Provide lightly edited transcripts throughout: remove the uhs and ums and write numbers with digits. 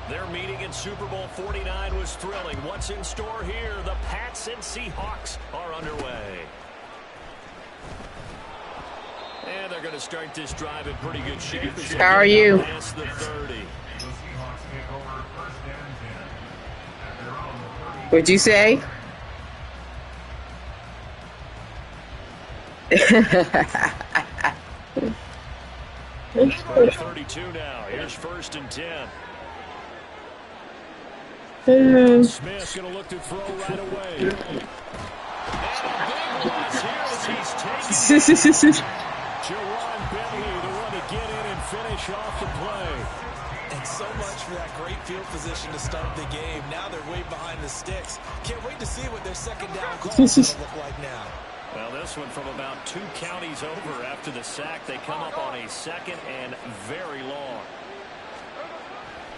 Their meeting in Super Bowl 49 was thrilling. What's in store here? The Pats and Seahawks are underway. And they're going to start this drive in pretty good shape. How are you? Past the 30. What'd you say? 32 now. Here's 1st and 10. Smith's going to look to throw right away. And a big loss here as he's taken. Jawan Bentley, the one to get in and finish off the play. And so much for that great field position to start the game. Now they're way behind the sticks. Can't wait to see what their second down call is going to look like now. Well, this one from about 2 counties over after the sack. They come up on a 2nd and very long.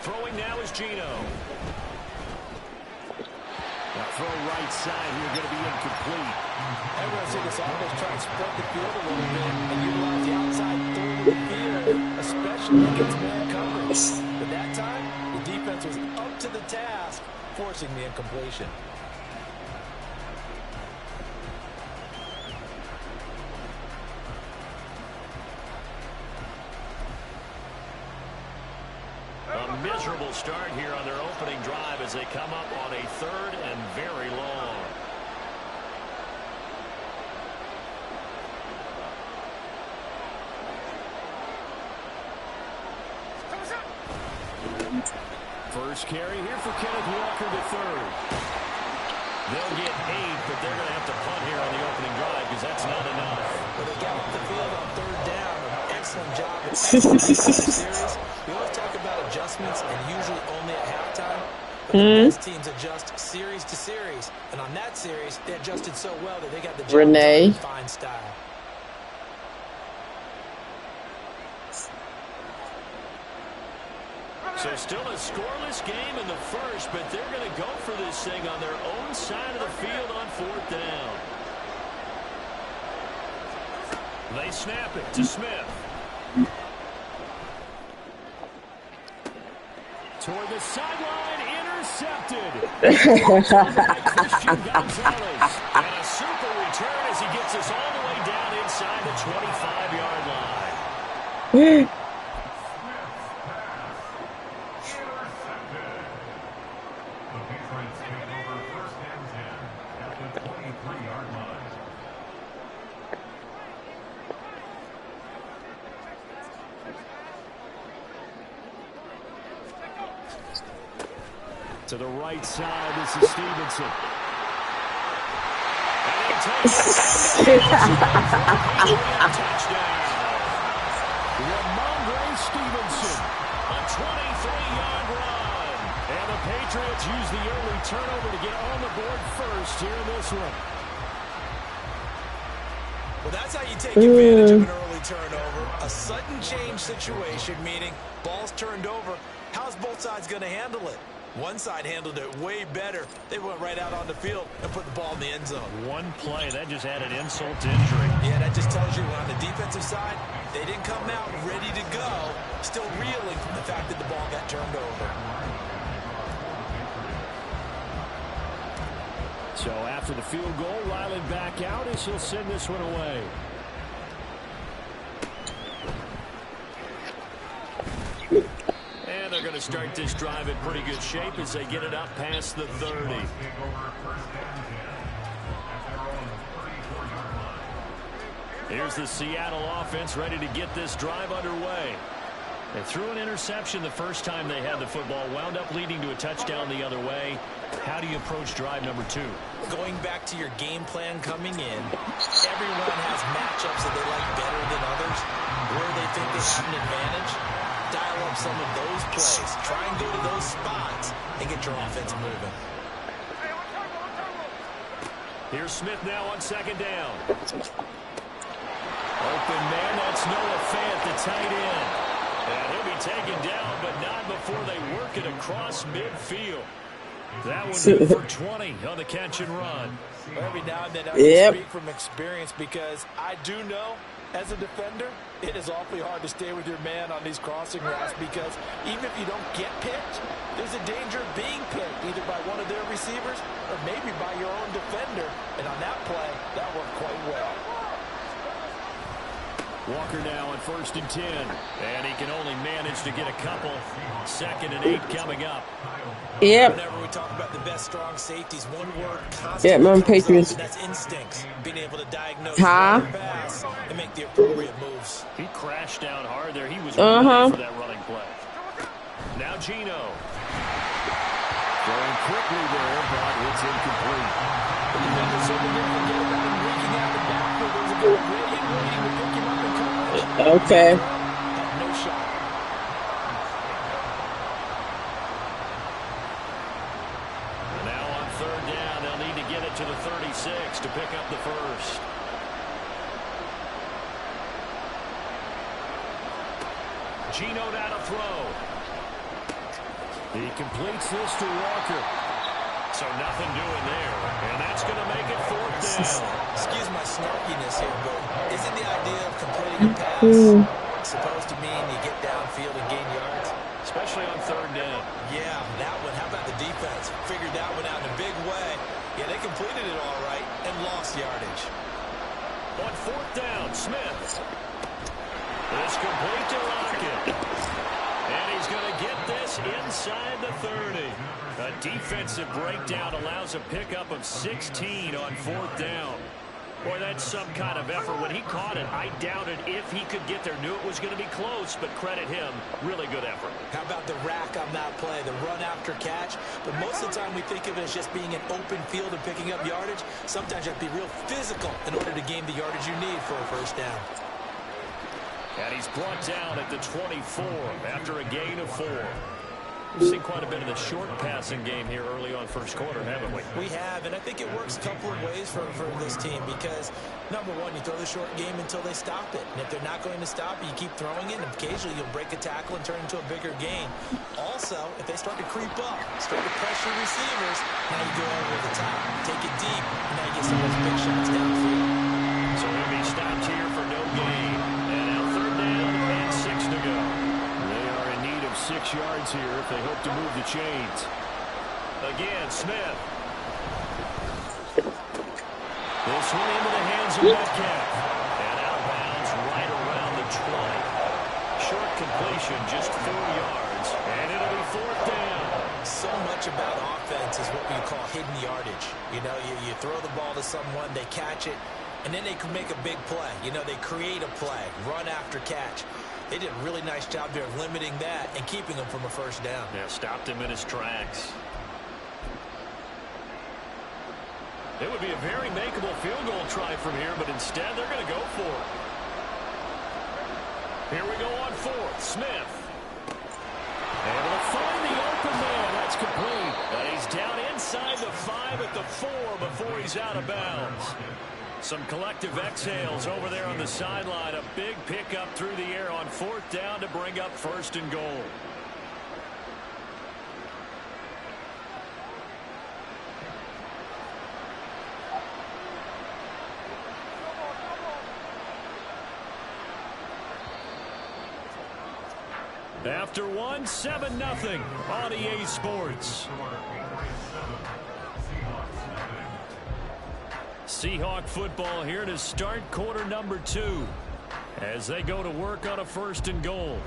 Throwing now is Geno. Now throw right side here, going to be incomplete. Everyone's seen this offense try and spread the field a little bit and utilize the outside third of the field, especially against man coverage. But that time, the defense was up to the task, forcing the incompletion. A miserable start here on their opening drive as they come up on a 3rd and very long. First carry here for Kenneth Walker to 3rd. They'll get 8, but they're going to have to punt here on the opening drive because that's not enough. But they got off the field on 3rd down. Excellent job. Series. We always talk about adjustments and usually only at halftime. But the best teams adjust series to series. And on that series, they adjusted so well that they got the job done in fine style. So still a scoreless game in the first, but they're going to go for this thing on their own side of the field on 4th down. They snap it to Smith. Toward the sideline, intercepted. Christian Gonzalez. And a super return as he gets us all the way down inside the 25-yard line. To the right side, this is Stevenson. And he takes touchdown. Ramondre Stevenson, a 23-yard run. And the Patriots use the early turnover to get on the board first here in this one. Well, that's how you take advantage of an early turnover. A sudden change situation, meaning ball's turned over. How's both sides going to handle it? One side handled it way better. They went right out on the field and put the ball in the end zone. One play, that just added insult to injury. Yeah, that just tells you on the defensive side, they didn't come out ready to go, still reeling from the fact that the ball got turned over. So after the field goal, Riley back out as he'll send this one away. And they're going to start this drive in pretty good shape as they get it up past the 30. Here's the Seattle offense ready to get this drive underway. They threw an interception the first time they had the football, wound up leading to a touchdown the other way. How do you approach drive number 2? Going back to your game plan coming in, everyone has matchups that they like better than others, where they think they have an advantage. Dial up some of those plays. Try and go to those spots and get your offense moving. Here's Smith now on 2nd down. Open man, that's Noah Fant, the tight end. And he'll be taken down, but not before they work it across midfield. That one good for 20 on the catch and run. Every now and then I can speak from experience because I do know, as a defender, It is awfully hard to stay with your man on these crossing routes because even if you don't get picked, there's a danger of being picked either by one of their receivers or maybe by your own defender. And on that play, that worked quite well. Walker now on 1st and 10. And he can only manage to get a couple. 2nd and 8 coming up. Yep. Whenever we talk about the best strong safeties, one word constantly Yeah, man, comes up, Patriots. and that's instincts. Being able to diagnose Huh? the pass and make the appropriate moves. He crashed down hard there. He was ready for that running play. Now Gino. Throwing quickly there, but it's incomplete. The defender certainly didn't forget about him breaking out the backfield. There was a guy ready and waiting to pick him up in coverage. Okay. Had no shot. And now on 3rd down, they'll need to get it to the 36 to pick up the first. Gino now to throw. He completes this to Walker. So nothing doing there. And that's going to make it 4th down. Excuse my snarkiness here, but isn't the idea of completing a pass supposed to mean you get downfield and gain yards? Especially on 3rd down. Yeah, that one. How about the defense? Figured that one out in a big way. Yeah, they completed it all right and lost yardage. On 4th down, Smith. This complete to Lockett. And he's going to get this inside the 30. A defensive breakdown allows a pickup of 16 on 4th down. Boy, that's some kind of effort. When he caught it, I doubted if he could get there. Knew it was going to be close, but credit him. Really good effort. How about the rack on that play, the run after catch? But most of the time we think of it as just being an open field and picking up yardage. Sometimes you have to be real physical in order to gain the yardage you need for a 1st down. And he's brought down at the 24 after a gain of 4. We've seen quite a bit of the short passing game here early on 1st quarter, haven't we? We have, and I think it works a couple of ways for this team because, number one, you throw the short game until they stop it. And if they're not going to stop it, you keep throwing it, and occasionally you'll break a tackle and turn into a bigger gain. Also, if they start to creep up, start to pressure receivers, now you go over the top, take it deep, and now you get some of those big shots downfield. So he'll be stopped here for no gain. And now 3rd down and 6 to go. They are in need of 6 yards here if they hope to move the chains. Again, Smith. This one into the hands of Metcalf. And out of bounds right around the 20. Short completion, just 4 yards. And it'll be 4th down. So much about offense is what we call hidden yardage. You know, you throw the ball to someone, they catch it, and then they can make a big play. You know, they create a play, run after catch. They did a really nice job there of limiting that and keeping him from a 1st down. Yeah, stopped him in his tracks. It would be a very makeable field goal try from here, but instead they're going to go for it. Here we go on 4th. Smith. Able to find the open man. That's complete. And he's down inside the 5 at the 4 before he's out of bounds. Some collective exhales over there on the sideline. A big pickup through the air on 4th down to bring up 1st and goal. After one, 7-0 on EA Sports. Seahawk football here to start quarter number 2 as they go to work on a 1st and goal.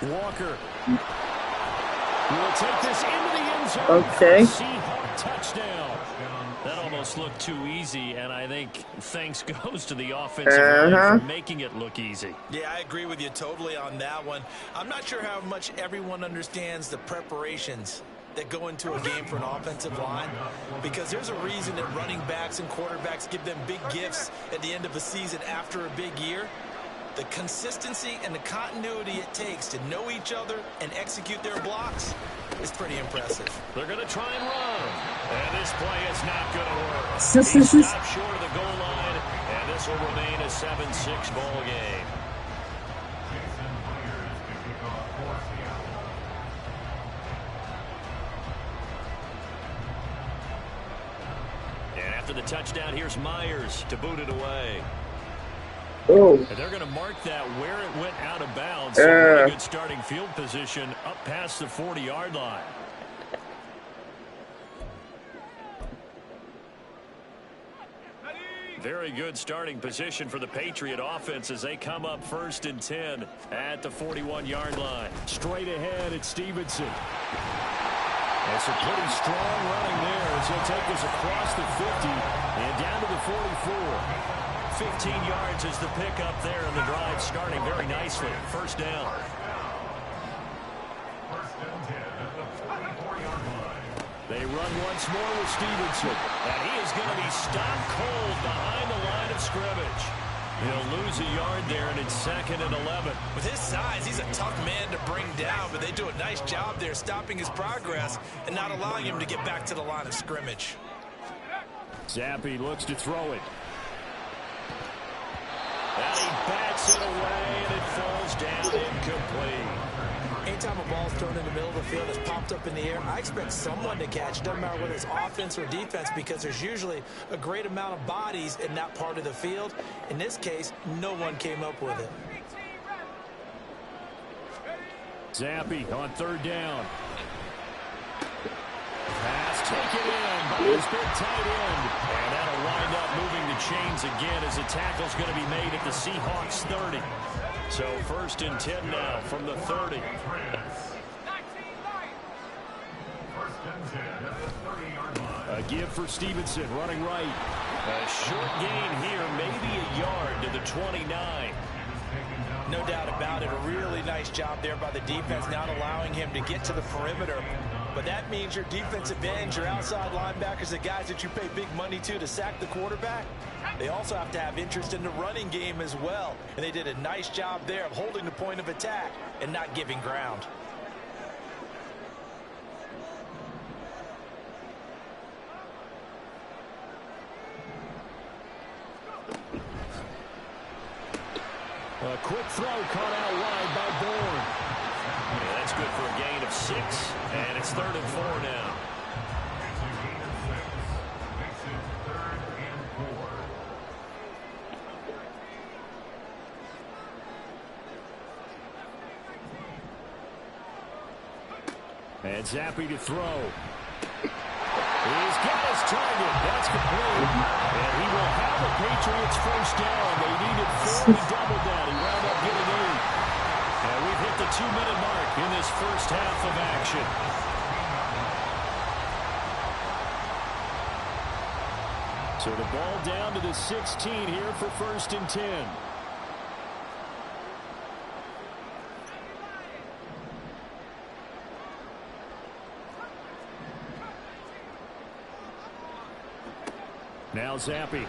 Walker will take this into the end zone. Okay. Seahawk touchdown. That almost looked too easy, and I think thanks goes to the offensive line for making it look easy. Yeah, I agree with you totally on that one. I'm not sure how much everyone understands the preparations that go into a game for an offensive line, because there's a reason that running backs and quarterbacks give them big gifts at the end of a season after a big year. The consistency and the continuity it takes to know each other and execute their blocks is pretty impressive. They're going to try and run. And this play is not going to work. He stopped short of the goal line, and this will remain a 7-6 ball game. And after the touchdown, here's Myers to boot it away. Oh. And they're going to mark that where it went out of bounds. So really good starting field position up past the 40-yard line. Very good starting position for the Patriot offense as they come up 1st and 10 at the 41-yard line. Straight ahead, it's Stevenson. That's a pretty strong running there as he'll take us across the 50 and down to the 44. 15 yards is the pickup there, and the drive starting very nicely. 1st down. They run once more with Stevenson, and he is going to be stopped cold behind the line of scrimmage. He'll lose a yard there, and it's 2nd and 11. With his size, he's a tough man to bring down, but they do a nice job there stopping his progress and not allowing him to get back to the line of scrimmage. Zappi looks to throw it. And he bats it away, and it falls down incomplete. Anytime a ball's thrown in the middle of the field that's popped up in the air, I expect someone to catch. Doesn't matter whether it's offense or defense, because there's usually a great amount of bodies in that part of the field. In this case, no one came up with it. Zappi on 3rd down. Pass taken in by his big tight end. And that'll wind up moving the chains again as the tackle's going to be made at the Seahawks 30. So 1st and 10 now from the 30. A give for Stevenson running right. A short gain here, maybe a yard to the 29. No doubt about it. A really nice job there by the defense, not allowing him to get to the perimeter. But that means your defensive ends, your outside linebackers, the guys that you pay big money to sack the quarterback, they also have to have interest in the running game as well. And they did a nice job there of holding the point of attack and not giving ground. A quick throw caught out wide by Bourne. Yeah, that's good for a gain of 6, and it's 3rd and 4 now. And Zappi to throw. He's got his target. That's complete. And he will have the Patriots 1st down. They needed 4 to double down. He wound up getting 8. And we've hit the 2-minute mark in this 1st half of action. So the ball down to the 16 here for 1st and 10. Now Zappi. And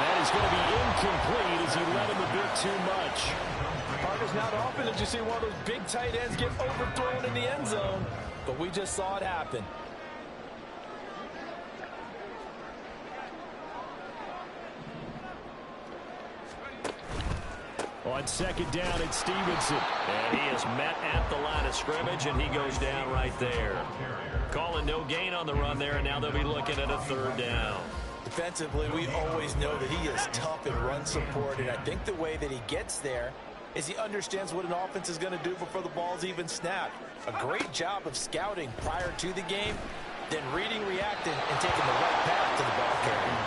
that is going to be incomplete as he let him a bit too much. It's not often that you see one of those big tight ends get overthrown in the end zone, but we just saw it happen. On 2nd down, it's Stevenson. And he is met at the line of scrimmage, and he goes down right there. Calling no gain on the run there, and now they'll be looking at a 3rd down. Defensively, we always know that he is tough in run support, and I think the way that he gets there is he understands what an offense is going to do before the ball's even snapped. A great job of scouting prior to the game, then reading, reacting, and taking the right path to the ball carrier.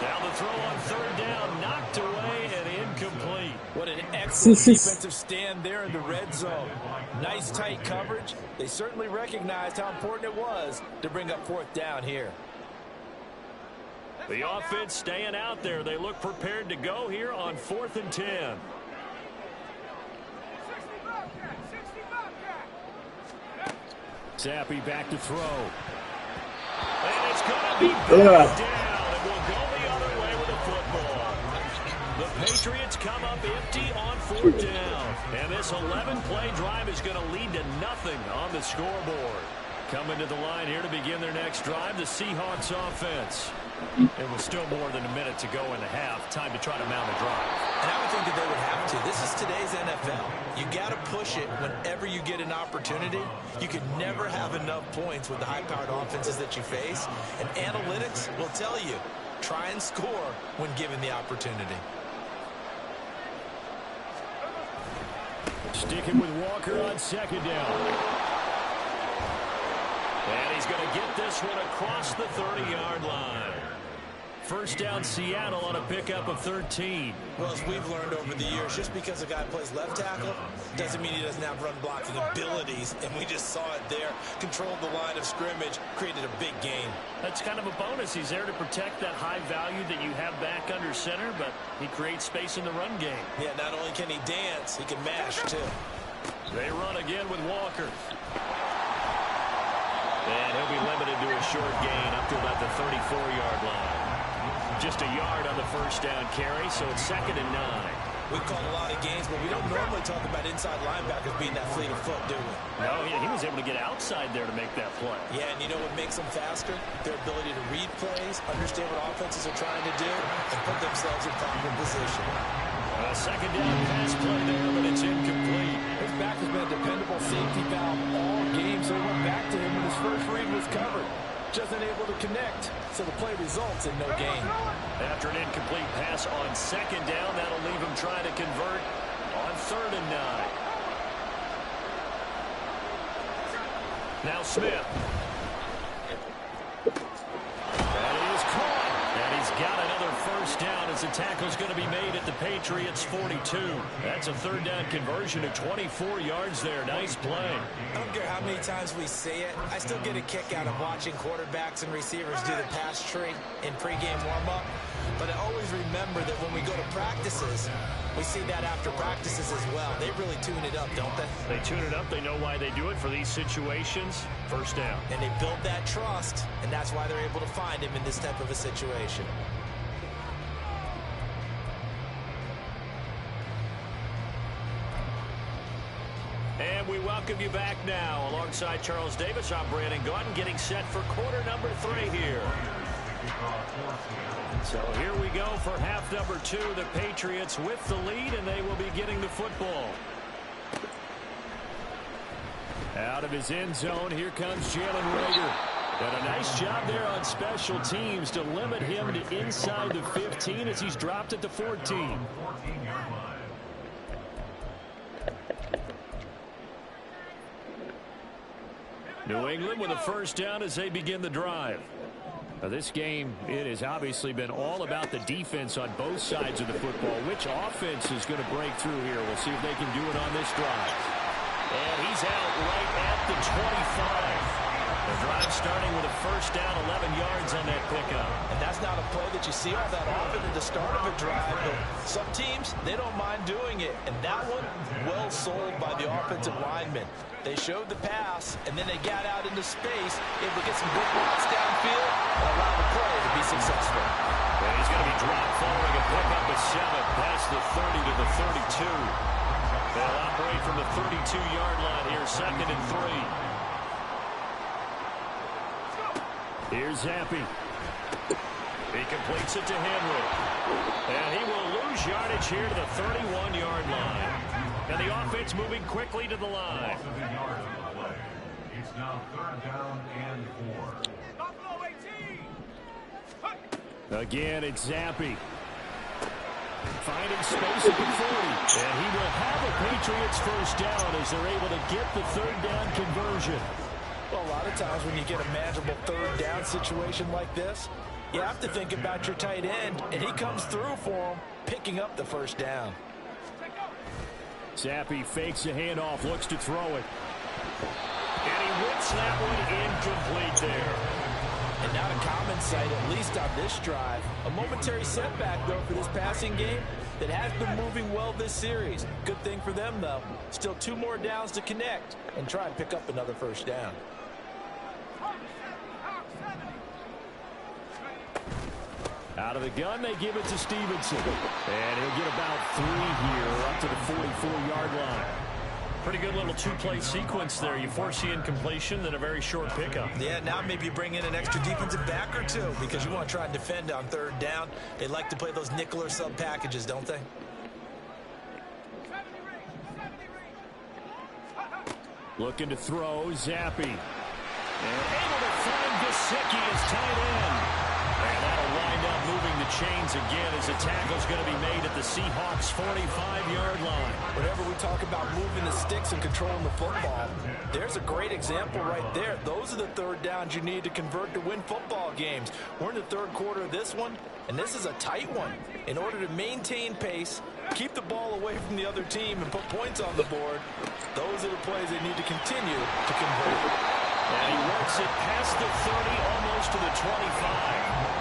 Now the throw on 3rd down, knocked away and incomplete. What an excellent defensive stand there in the red zone. Nice tight coverage. They certainly recognized how important it was to bring up 4th down here. The offense staying out there. They look prepared to go here on 4th and 10. Zappi back to throw. And it's going to be batted down. It will go the other way with the football. The Patriots come up empty on 4th down. And this 11-play drive is going to lead to nothing on the scoreboard. Coming to the line here to begin their next drive, the Seahawks offense. And with still more than a minute to go in the half, time to try to mount a drive. And I would think that they would have to. This is today's NFL. You got to push it whenever you get an opportunity. You can never have enough points with the high-powered offenses that you face. And analytics will tell you, try and score when given the opportunity. Sticking with Walker on second down. And he's going to get this one across the 30-yard line. First down, Seattle on a pickup of 13. Well, as we've learned over the years, just because a guy plays left tackle doesn't mean he doesn't have run-blocking abilities. And we just saw it there. Controlled the line of scrimmage, created a big gain. That's kind of a bonus. He's there to protect that high value that you have back under center, but he creates space in the run game. Yeah, not only can he dance, he can mash, too. They run again with Walker. And he'll be limited to a short gain up to about the 34-yard line. Just a yard on the first down carry, so it's 2nd and 9. We've called a lot of games, but we don't normally talk about inside linebackers being that fleet of foot, do we? No, he was able to get outside there to make that play. Yeah, and you know what makes them faster? Their ability to read plays, understand what offenses are trying to do, and put themselves in proper position. A second down pass play there, but it's incomplete. His back has been a dependable safety valve all game, so he went back to him when his first read was covered. Just unable to connect, so the play results in no gain. After an incomplete pass on second down, that'll leave him trying to convert on 3rd and 9. Now Smith. That is caught. And he's got another first down as the tackle's going to be made at the Patriots 42. That's a 3rd down conversion of 24 yards there. Nice play. I don't care how many times we say it. I still get a kick out of watching quarterbacks and receivers do the pass tree in pregame warm-up. But I always remember that when we go to practices, we see that after practices as well. They really tune it up, don't they? They tune it up. They know why they do it for these situations. First down. And they build that trust, and that's why they're able to find him in this type of a situation. And we welcome you back now. Alongside Charles Davis, I'm Brandon Gordon, getting set for quarter number 3 here. So here we go for half number 2. The Patriots with the lead, and they will be getting the football. Out of his end zone, here comes Jalen Reagor. And a nice job there on special teams to limit him to inside the 15 as he's dropped at the 14. New England with a first down as they begin the drive. Now this game, it has obviously been all about the defense on both sides of the football. Which offense is going to break through here? We'll see if they can do it on this drive. And he's out right at the 25. The drive starting with a first down, 11 yards on that pickup. And that's not a play that you see all that often at the start of a drive, but some teams, they don't mind doing it. And that one, well sold by the offensive lineman. They showed the pass, and then they got out into space, able to get some good blocks downfield, and allow the play to be successful. And he's going to be dropped following a pickup of 7 past the 30 to the 32. They'll operate from the 32-yard line here, 2nd and 3. Here's Zappi. He completes it to Henry. And he will lose yardage here to the 31-yard line. And the offense moving quickly to the line. It's now 3rd down and 4. Again, it's Zappi. Finding space at the 40. And he will have a Patriots first down as they're able to get the 3rd down conversion. Well, a lot of times when you get a manageable 3rd down situation like this, you have to think about your tight end, and he comes through for him, picking up the first down. Zappi fakes a handoff, looks to throw it. And he whips that one incomplete there. And not a common sight, at least on this drive. A momentary setback, though, for this passing game that has been moving well this series. Good thing for them, though. Still 2 more downs to connect and try and pick up another first down. Out of the gun, they give it to Stevenson. And he'll get about 3 here up to the 44-yard line. Pretty good little two-play sequence there. You force the incompletion, then a very short pickup. Yeah, now maybe you bring in an extra defensive back or two because you want to try and defend on third down. They like to play those nickel or sub packages, don't they? Looking to throw, Zappi. And able to find Gesicki as tight end. And that'll wind up moving the chains again as the tackle's going to be made at the Seahawks' 45-yard line. Whenever we talk about moving the sticks and controlling the football, there's a great example right there. Those are the third downs you need to convert to win football games. We're in the third quarter of this one, and this is a tight one. In order to maintain pace, keep the ball away from the other team, and put points on the board, those are the plays they need to continue to convert. And he works it past the 30, almost to the 25.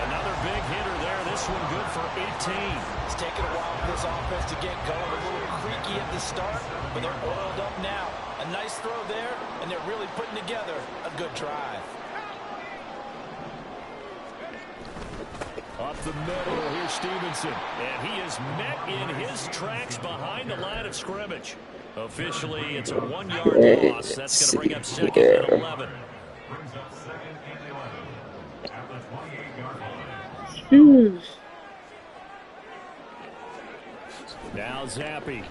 Another big hitter there. This one good for 18. It's taken a while for this offense to get going. A little creaky at the start, but they're oiled up now. A nice throw there, and they're really putting together a good drive. Up the middle, here's Stevenson. And he is met in his tracks behind the line of scrimmage. Officially, it's a 1-yard loss. That's going to bring up second and 11. Brings up second and 11 at the 28-yard line. Now Zappi.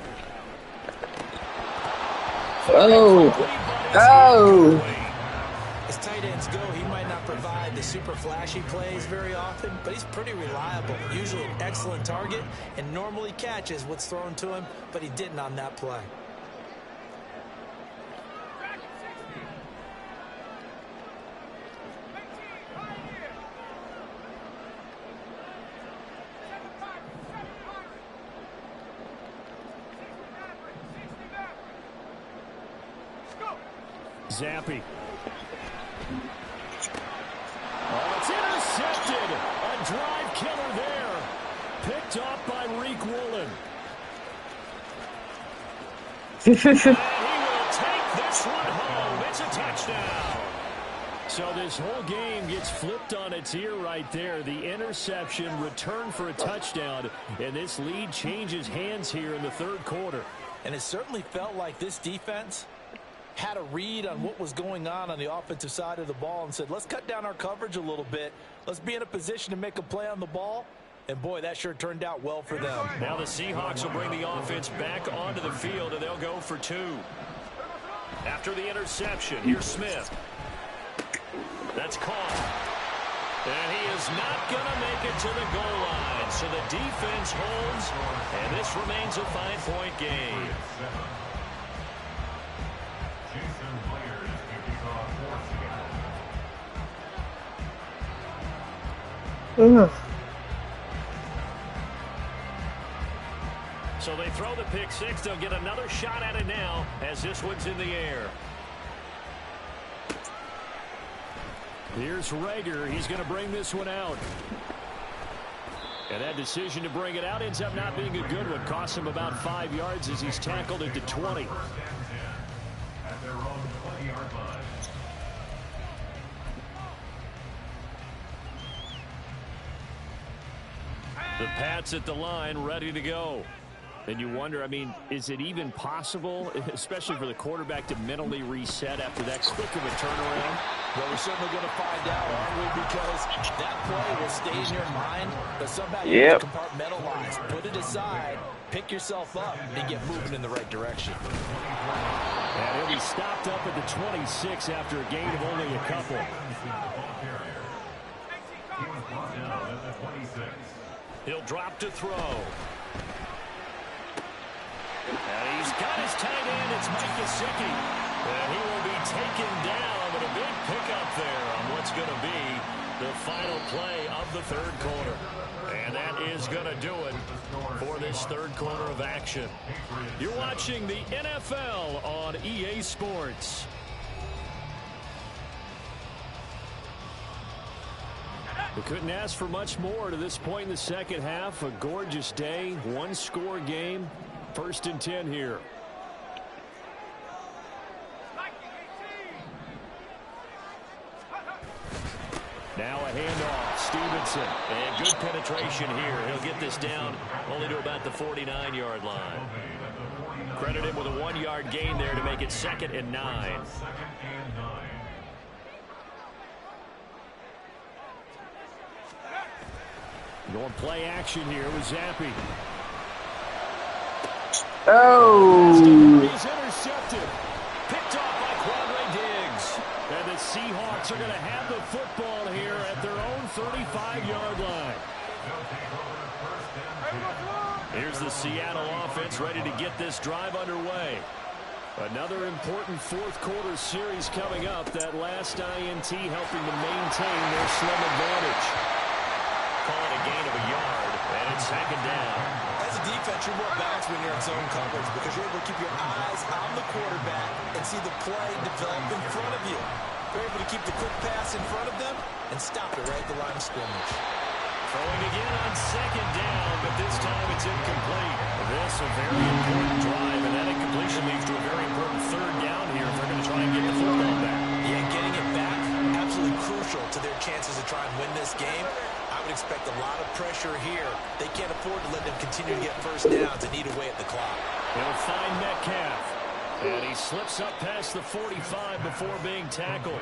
As tight ends go, he might not provide the super flashy plays very often, but he's pretty reliable. Usually an excellent target and normally catches what's thrown to him, but he didn't on that play. Zappi. Oh, it's intercepted. A drive killer there. Picked off by Reek Woolen. And he will take this one home. It's a touchdown. So this whole game gets flipped on its ear right there. The interception, return for a touchdown, and this lead changes hands here in the third quarter. And it certainly felt like this defense had a read on what was going on the offensive side of the ball and said, let's cut down our coverage a little bit. Let's be in a position to make a play on the ball. And, boy, that sure turned out well for them. Now the Seahawks will bring the offense back onto the field, and they'll go for two. After the interception, here's Smith. That's caught. And he is not going to make it to the goal line. So the defense holds, and this remains a 5-point game. So they throw the pick six. They'll get another shot at it now as this one's in the air. Here's Rager. He's going to bring this one out. And that decision to bring it out ends up not being a good one. Costs him about 5 yards as he's tackled at the 20. At their own 20-yard line. The Pats at the line, ready to go. And you wonder, I mean, is it even possible, especially for the quarterback, to mentally reset after that quick of a turnaround? Well, we're certainly going to find out, aren't we? Because that play will stay in your mind, but somehow you have to compartmentalize. Put it aside, pick yourself up, and get moving in the right direction. And he'll be stopped up at the 26 after a gain of only a couple. He'll drop to throw. And he's got his tight end. It's Mike Gesicki. And he will be taken down, but a big pickup there on what's going to be the final play of the third quarter. And that is going to do it for this third quarter of action. You're watching the NFL on EA Sports. We couldn't ask for much more to this point in the second half. A gorgeous day, one-score game. 1st and 10 here. Now a handoff. Stevenson. And good penetration here. He'll get this down only to about the 49-yard line. Credit him with a 1-yard gain there to make it 2nd and 9. Going play action here with Zappi. Oh. He's intercepted. Picked off by Quadre Diggs. And the Seahawks are going to have the football here at their own 35-yard line. Here's the Seattle offense ready to get this drive underway. Another important fourth-quarter series coming up. That last INT helping to maintain their slim advantage. Call it a gain of a yard, and it's 2nd down. As a defense, you're more balanced when you're in zone coverage because you're able to keep your eyes on the quarterback and see the play develop in front of you. You're able to keep the quick pass in front of them and stop it right at the line of scrimmage. Throwing again on 2nd down, but this time it's incomplete. This a very important drive, and that incompletion leads to a very important 3rd down here if they're going to try and get the football back. Yeah, getting it back, absolutely crucial to their chances to try and win this game. I would expect a lot of pressure here. They can't afford to let them continue to get first downs and eat away at the clock. He'll find Metcalf. And he slips up past the 45 before being tackled.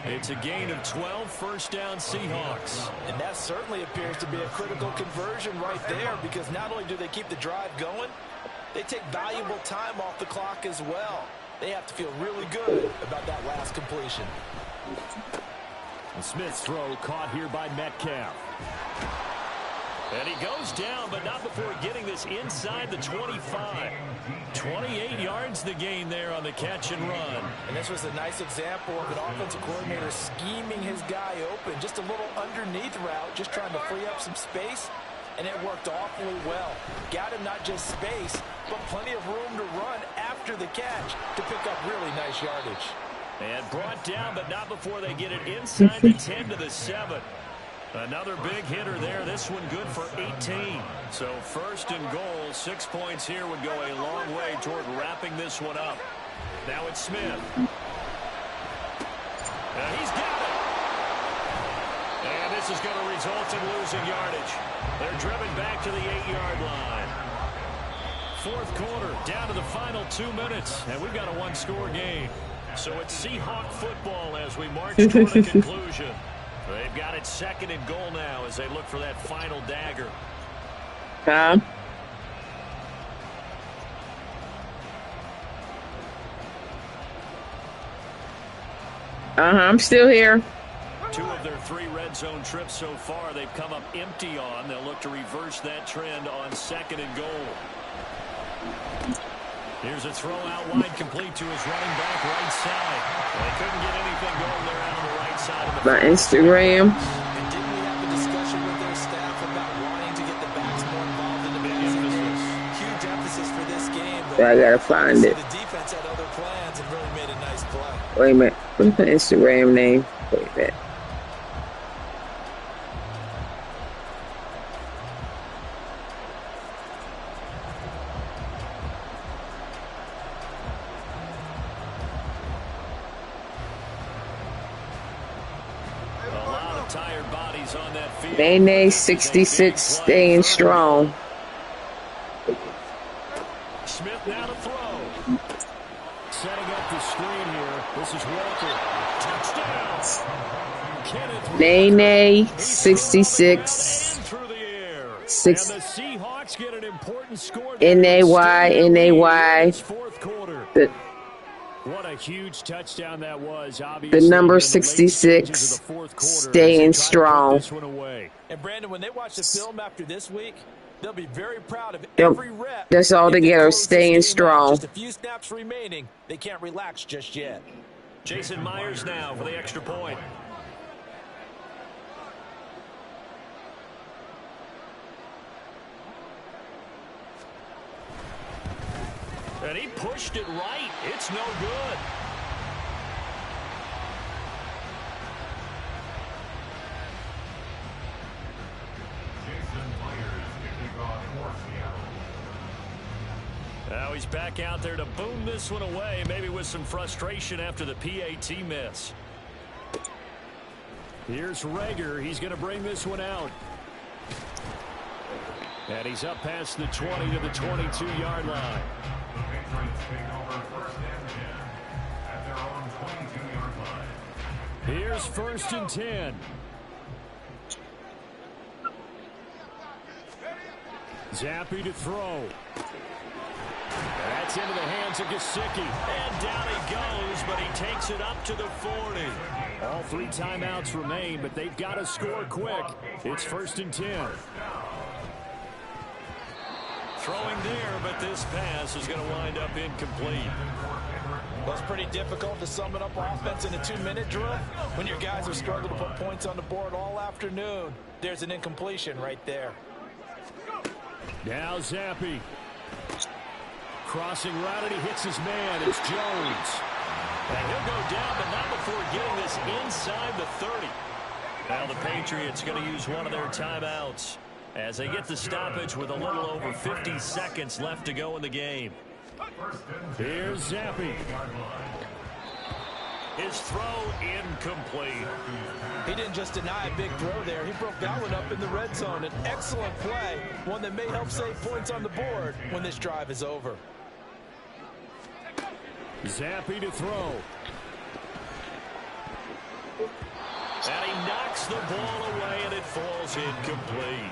It's a gain of 12, 1st down Seahawks. And that certainly appears to be a critical conversion right there because not only do they keep the drive going, they take valuable time off the clock as well. They have to feel really good about that last completion. And Smith's throw caught here by Metcalf. And he goes down, but not before getting this inside the 25. 28 yards the gain there on the catch and run. And this was a nice example of an offensive coordinator scheming his guy open. Just a little underneath route, just trying to free up some space. And it worked awfully well. Got him not just space, but plenty of room to run after the catch to pick up really nice yardage. And brought down, but not before they get it inside the 10 to the 7. Another big hitter there. This one good for 18. So 1st and goal. 6 points here would go a long way toward wrapping this one up. Now it's Smith. And he's got it. And this is going to result in losing yardage. They're driven back to the 8-yard line. 4th quarter, down to the final 2 minutes. And we've got a 1-score game. So it's Seahawk football as we march toward a conclusion. They've got it 2nd and goal now as they look for that final dagger. I'm still here. 2 of their 3 red zone trips so far they've come up empty on. They'll look to reverse that trend on 2nd and goal. Here's a throw out wide, complete to his running back right side. They couldn't get anything going there out on the right side of the My Instagram. And didn't we have a discussion with their staff about wanting to get the backs more involved in the passing game? Huge emphasis for this game. But I gotta find it. the defense had other plans and really made a nice play. Wait a minute. What's my Instagram name? Wait a minute. tired bodies on that field. Nene 66 staying strong. Smith now to throw. Setting up the screen here. This is Walker. Touchdown. Nene 66. Through the air. 6 and the Seahawks get an important score. NAY. Fourth quarter. What a huge touchdown that was. The number 66 staying strong. And Brandon, when they watch the film after this week, they'll be very proud of every rep. That's all together, staying strong. Just a few snaps remaining. They can't relax just yet. Jason Myers now for the extra point. And he pushed it right. It's no good. Jason Myers kicking off for Seattle. Now he's back out there to boom this one away, maybe with some frustration after the PAT miss. Here's Rager. He's going to bring this one out. And he's up past the 20 to the 22-yard line. The Patriots take over first and 10 at their own 22-yard line. Here's first and 10. Zappy to throw. That's into the hands of Gesicki. And down he goes, but he takes it up to the 40. All 3 timeouts remain, but they've got to score quick. It's first and 10. Throwing there, but this pass is going to wind up incomplete. Well, it's pretty difficult to sum it up offense in a 2-minute drill when your guys have struggled to put points on the board all afternoon. There's an incompletion right there. Now Zappy. Crossing route, and he hits his man. It's Jones. And he'll go down, but not before getting this inside the 30. Now the Patriots going to use one of their timeouts as they get the stoppage with a little over 50 seconds left to go in the game. Here's Zappy. His throw incomplete. He didn't just deny a big throw there. He broke that one up in the red zone. An excellent play, one that may help save points on the board when this drive is over. Zappy to throw. And he knocks the ball away, and it falls incomplete.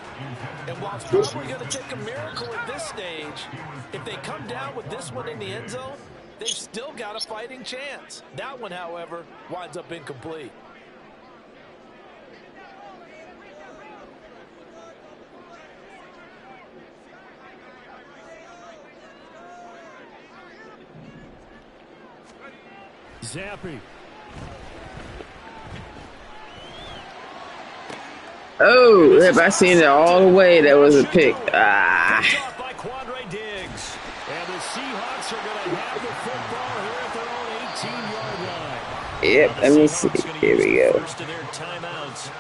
And while it's probably going to take a miracle at this stage, if they come down with this one in the end zone, they've still got a fighting chance. That one, however, winds up incomplete. Zappy. Oh, if I seen it all the way, that was a pick. Ah. By Quandre Diggs. And the Seahawks are going to have the football here at their own 18-yard line. Yep, let me see. Here we go. First of their timeouts.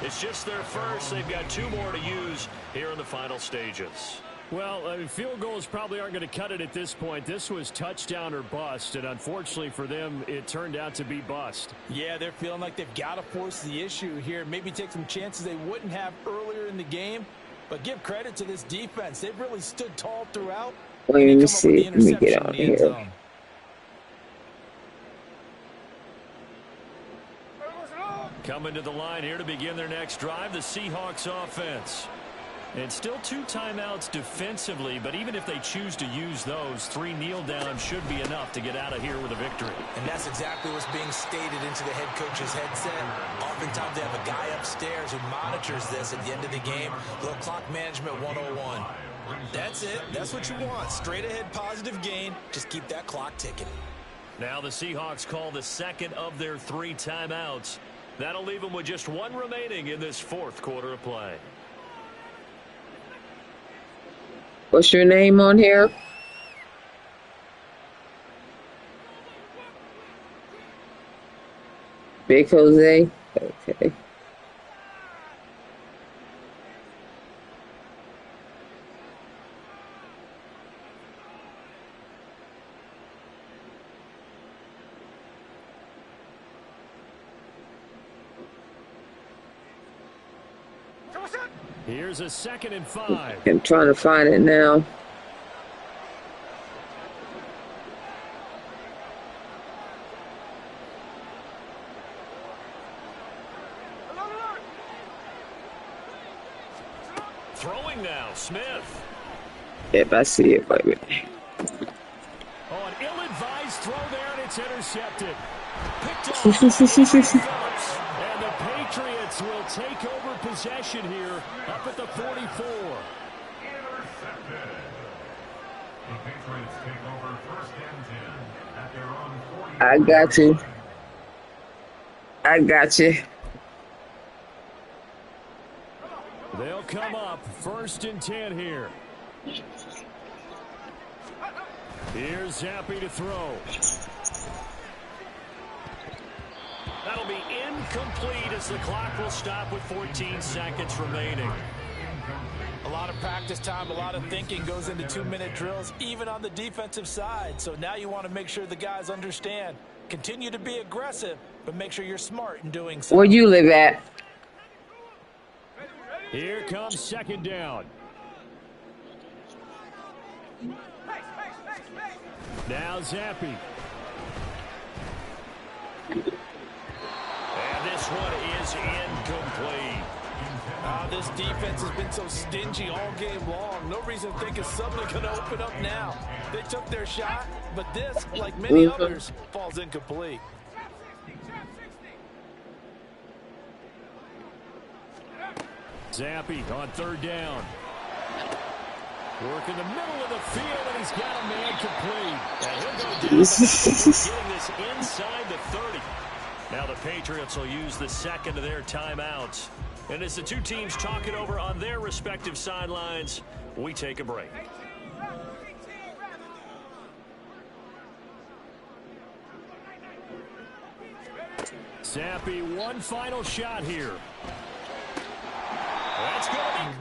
It's just their first. They've got 2 more to use here in the final stages. Well, field goals probably aren't going to cut it at this point. This was touchdown or bust, and unfortunately for them, it turned out to be bust. Yeah, they're feeling like they've got to force the issue here. Maybe take some chances they wouldn't have earlier in the game. But give credit to this defense. They've really stood tall throughout. Let me see. Let me get on here. Coming to the line here to begin their next drive, the Seahawks offense. And still 2 timeouts defensively, but even if they choose to use those, 3 kneel downs should be enough to get out of here with a victory. And that's exactly what's being stated into the head coach's headset. Oftentimes they have a guy upstairs who monitors this at the end of the game. Little clock management 101. That's it. That's what you want. Straight ahead positive gain. Just keep that clock ticking. Now the Seahawks call the second of their 3 timeouts. That'll leave them with just 1 remaining in this 4th quarter of play. What's your name on here? Big Jose? Okay. Here's a 2nd and 5. I'm trying to find it now. Throwing now, Smith. Yep, I see it. Wait a minute. Oh, an ill-advised throw there, and it's intercepted. Picked off. And the Patriots will take over possession here up at the 44. Intercepted. The Patriots take over first and 10 at their own 40. I got you. I got you. They'll come up 1st and 10 here. Here's Zappy to throw. That'll be incomplete as the clock will stop with 14 seconds remaining. A lot of practice time, a lot of thinking goes into 2-minute drills, even on the defensive side. So now you want to make sure the guys understand. Continue to be aggressive, but make sure you're smart in doing so. Where you live at? Here comes 2nd down. Now Zappi. And this one is incomplete. This defense has been so stingy all game long. No reason to think it's suddenly going to open up now. They took their shot, but this, like many others, falls incomplete. Zappi on third down. Work in the middle of the field, and he's got a man complete. And he'll go down, getting this inside the 30. Now the Patriots will use the second of their timeouts. And as the two teams talk it over on their respective sidelines, we take a break. Zappi, one final shot here. That's going to be...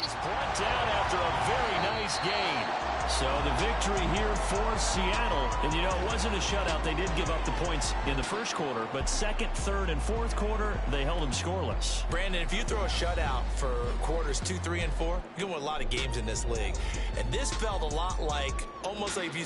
He's brought down after a very nice gain. So the victory here for Seattle. And, you know, it wasn't a shutout. They did give up the points in the first quarter. But second, third, and fourth quarter, they held them scoreless. Brandon, if you throw a shutout for quarters 2, 3, and 4, you're going to win a lot of games in this league. And this felt a lot like, almost like if you